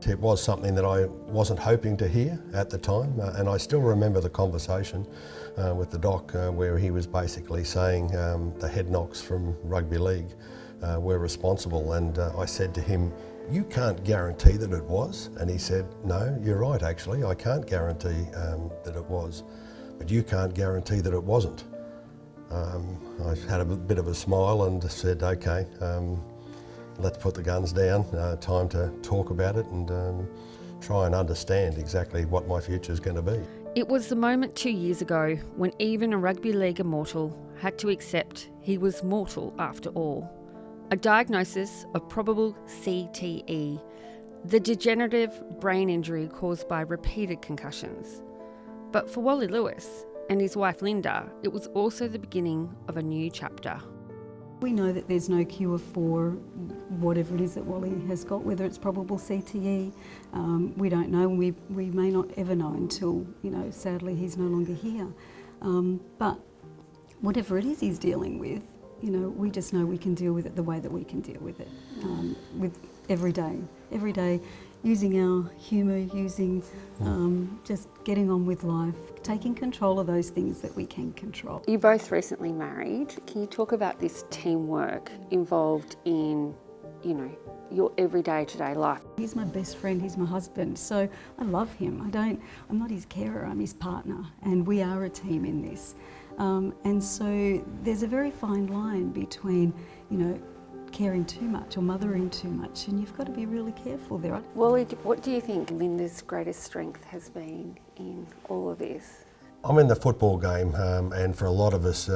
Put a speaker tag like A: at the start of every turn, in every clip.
A: It was something that I wasn't hoping to hear at the time, and I still remember the conversation with the doc where he was basically saying the head knocks from rugby league were responsible, and I said to him, "You can't guarantee that it was," and he said, "No, you're right actually, I can't guarantee that it was, but you can't guarantee that it wasn't." I had a bit of a smile and said, "Okay, let's put the guns down, time to talk about it and try and understand exactly what my future is going to be."
B: It was the moment 2 years ago when even a rugby league immortal had to accept he was mortal after all. A diagnosis of probable CTE, the degenerative brain injury caused by repeated concussions. But for Wally Lewis and his wife Linda, it was also the beginning of a new chapter.
C: We know that there's no cure for whatever it is that Wally has got, whether it's probable CTE. We don't know, and we may not ever know until, sadly he's no longer here. But whatever it is he's dealing with, we just know we can deal with it the way that we can deal with it, with every day, using our humour, using just getting on with life, taking control of those things that we can control.
B: You both recently married. Can you talk about this teamwork involved in, your everyday to-day life?
C: He's my best friend, he's my husband, so I love him. I'm not his carer, I'm his partner, and we are a team in this. And so there's a very fine line between, caring too much or mothering too much, and you've got to be really careful there.
B: Wally, what do you think Linda's greatest strength has been in all of this?
A: I'm in the football game, and for a lot of us,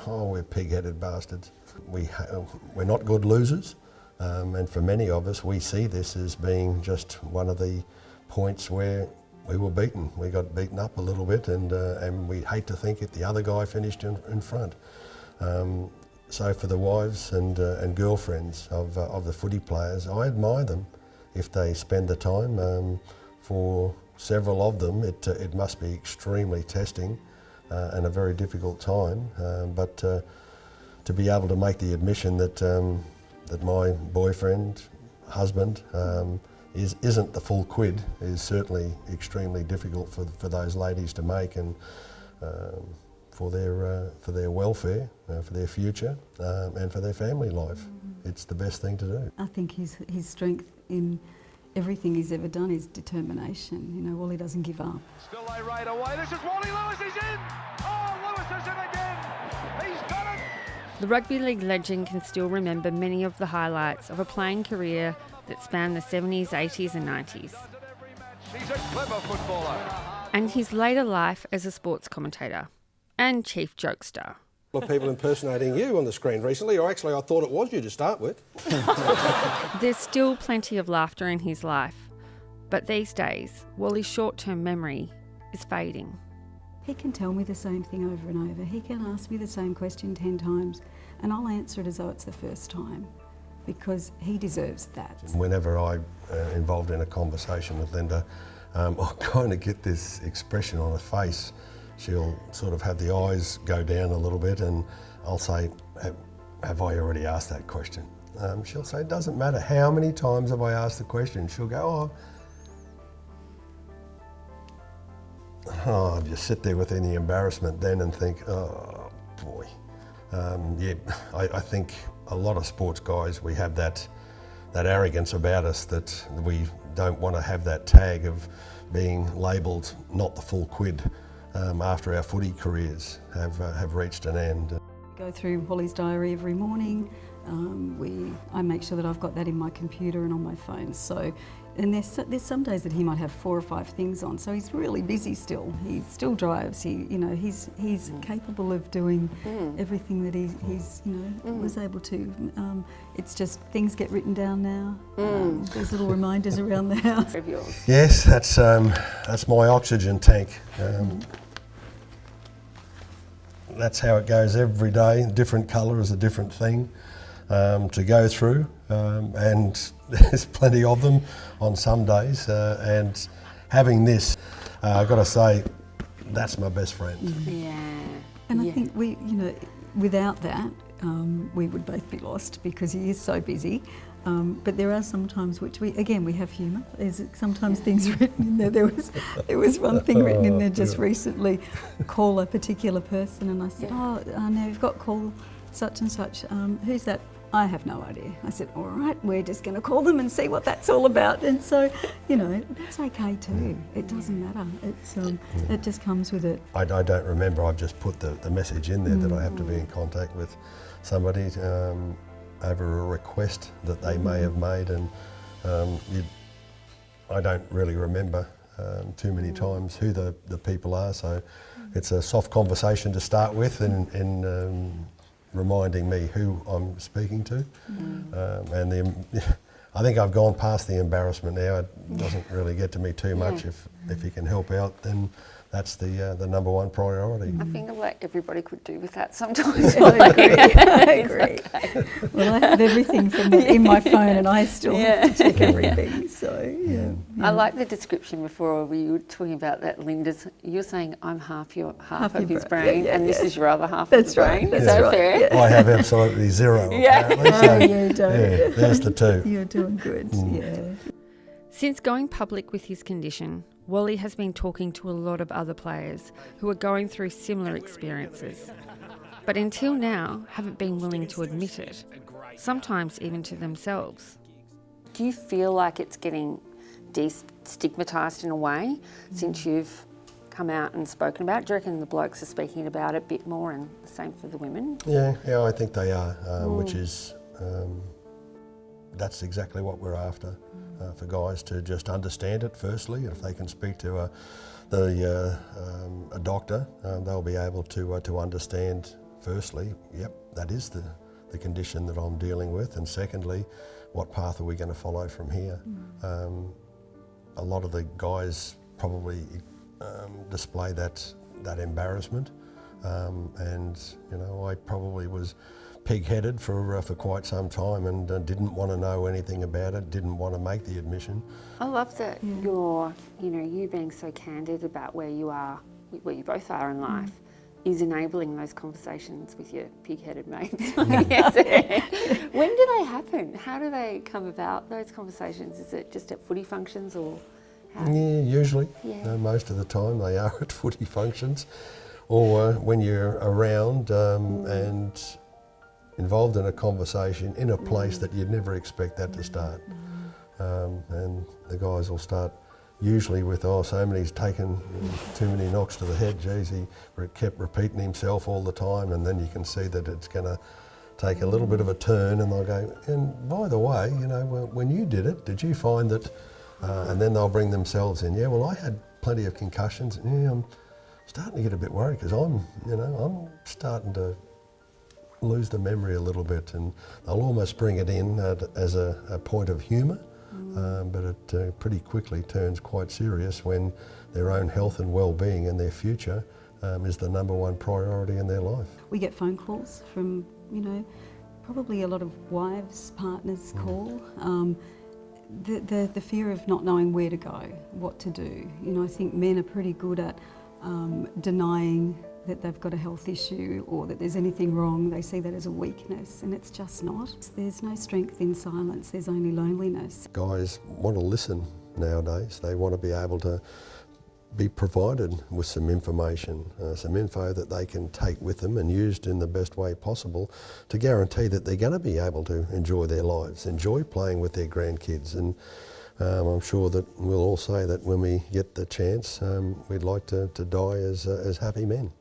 A: we're pig-headed bastards. We're not good losers, and for many of us, we see this as being just one of the points where we were beaten. We got beaten up a little bit, and we hate to think it, the other guy finished in front. So for the wives and girlfriends of the footy players, I admire them if they spend the time. For several of them, it must be extremely testing and a very difficult time. But to be able to make the admission that that my boyfriend, husband, isn't the full quid is certainly extremely difficult for those ladies to make, and for their welfare, for their future, and for their family life. It's the best thing to do.
C: I think his strength in everything he's ever done is determination. Wally doesn't give up.
D: Still they right away. This is Wally Lewis. He's in. Oh, Lewis is in again. He's got it.
B: The rugby league legend can still remember many of the highlights of a playing career that spanned the 70s, 80s and 90s.
D: He's a clever footballer.
B: And his later life as a sports commentator and chief jokester.
E: A lot of people impersonating you on the screen recently, or actually I thought it was you to start with.
B: There's still plenty of laughter in his life, but these days, Wally's short-term memory is fading.
C: He can tell me the same thing over and over. He can ask me the same question 10 times, and I'll answer it as though it's the first time, because he deserves that.
A: Whenever I'm involved in a conversation with Linda, I'll kind of get this expression on her face. She'll sort of have the eyes go down a little bit, and I'll say, have I already asked that question? She'll say, it doesn't matter how many times have I asked the question. She'll go, I just sit there within the embarrassment then and think, oh boy. I think a lot of sports guys, we have that arrogance about us that we don't want to have that tag of being labelled not the full quid after our footy careers have reached an end.
C: Go through Wally's diary every morning. I make sure that I've got that in my computer and on my phone. So, and there's some days that he might have 4 or 5 things on. So he's really busy still. He still drives. He's capable of doing everything that he's was able to. It's just things get written down now. There's little reminders around the house.
A: Yes, that's my oxygen tank. That's how it goes every day. Different colour is a different thing to go through, and there's plenty of them on some days. And having this, I've got to say, that's my best friend.
B: Yeah.
C: And I think without that, we would both be lost because he is so busy. But there are some times which we have humour. There's sometimes things written in there. There was one thing written in there just recently, call a particular person, and I said, no, you've got call such and such. Who's that? I have no idea. I said, all right, we're just going to call them and see what that's all about. And so, that's okay too. It doesn't matter. It just comes with it.
A: I don't remember. I've just put the message in there that I have to be in contact with somebody over a request that they may have made, and I don't really remember too many times who the people are. So it's a soft conversation to start with, and reminding me who I'm speaking to. And I think I've gone past the embarrassment now. It doesn't really get to me too much. If you can help out, then that's the number one priority.
B: I feel like everybody could do with that sometimes.
C: I agree. Okay. Well, I have everything in my phone, and I still have to check everything. So yeah.
B: I like the description before we were talking about that, Linda's. You're saying I'm half of his brain, and this is your other half of the brain. Is that fair?
C: Yeah.
A: I have absolutely zero. Apparently, so,
C: you don't.
A: Yeah, there's the two.
C: You're doing good. Yeah.
B: Since going public with his condition, Wally has been talking to a lot of other players who are going through similar experiences, but until now haven't been willing to admit it, sometimes even to themselves. Do you feel like it's getting destigmatised in a way since you've come out and spoken about it? Do you reckon the blokes are speaking about it a bit more, and the same for the women?
A: Yeah, I think they are, which is, that's exactly what we're after. For guys to just understand it firstly, and if they can speak to a doctor, they'll be able to understand firstly, yep, that is the condition that I'm dealing with, and secondly, what path are we going to follow from here? A lot of the guys probably display that embarrassment, and I probably was pig-headed for quite some time, and didn't want to know anything about it, didn't want to make the admission.
B: I love that you being so candid about where you are, where you both are in life, is enabling those conversations with your pig-headed mates. When do they happen? How do they come about, those conversations? Is it just at footy functions, or how?
A: Yeah, usually. Most of the time they are at footy functions, or when you're around and involved in a conversation in a place that you'd never expect that to start. And the guys will start usually with, somebody's taken too many knocks to the head, geez, he kept repeating himself all the time, and then you can see that it's going to take a little bit of a turn, and they'll go, and by the way, when you did it, did you find that, and then they'll bring themselves in, well, I had plenty of concussions, I'm starting to get a bit worried because I'm starting to lose the memory a little bit, and they'll almost bring it in as a point of humour, but it pretty quickly turns quite serious when their own health and well-being and their future is the number one priority in their life.
C: We get phone calls from, probably a lot of wives, partners call. The fear of not knowing where to go, what to do. I think men are pretty good at denying that they've got a health issue or that there's anything wrong. They see that as a weakness, and it's just not. There's no strength in silence, there's only loneliness.
A: Guys want to listen nowadays. They want to be able to be provided with some information, some info that they can take with them and used in the best way possible to guarantee that they're going to be able to enjoy their lives, enjoy playing with their grandkids. And I'm sure that we'll all say that when we get the chance, we'd like to die as happy men.